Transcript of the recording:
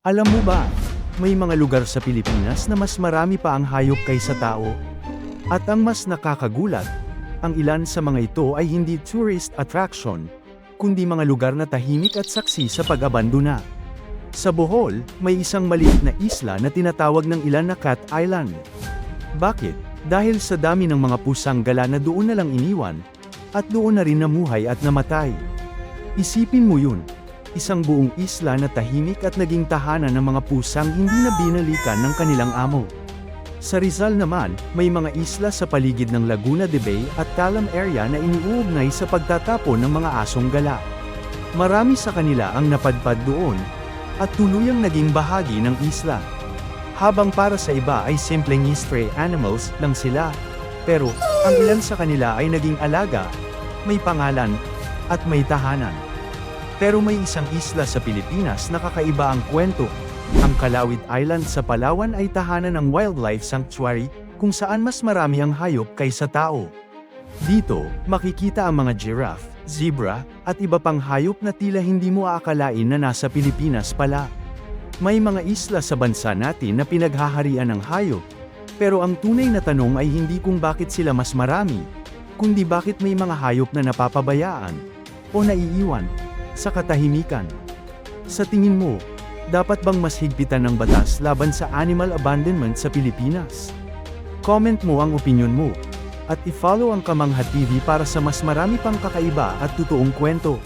Alam mo ba, may mga lugar sa Pilipinas na mas marami pa ang hayop kaysa tao? At ang mas nakakagulat, ang ilan sa mga ito ay hindi tourist attraction, kundi mga lugar na tahimik at saksi sa pag-abandona. Sa Bohol, may isang maliit na isla na tinatawag ng ilan na Cat Island. Bakit? Dahil sa dami ng mga pusang gala na doon na lang iniwan, at doon na rin namuhay at namatay. Isipin mo yun, isang buong isla na tahimik at naging tahanan ng mga pusang hindi na binalikan ng kanilang amo. Sa Rizal naman, may mga isla sa paligid ng Laguna de Bay at Talam area na iniuugnay sa pagtatapon ng mga asong gala. Marami sa kanila ang napadpad doon, at tuluyang naging bahagi ng isla. Habang para sa iba ay simpleng stray animals lang sila, pero ang ilan sa kanila ay naging alaga, may pangalan, at may tahanan. Pero may isang isla sa Pilipinas na kakaiba ang kwento. Ang Calauit Island sa Palawan ay tahanan ng wildlife sanctuary, kung saan mas marami ang hayop kaysa tao. Dito, makikita ang mga giraffe, zebra, at iba pang hayop na tila hindi mo aakalain na nasa Pilipinas pala. May mga isla sa bansa natin na pinaghaharian ng hayop, pero ang tunay na tanong ay hindi kung bakit sila mas marami, kundi bakit may mga hayop na napapabayaan o naiiwan sa katahimikan. Sa tingin mo, dapat bang mas higpitan ng batas laban sa animal abandonment sa Pilipinas? Comment mo ang opinyon mo, at i-follow ang Kamangha TV para sa mas marami pang kakaiba at totoong kwento.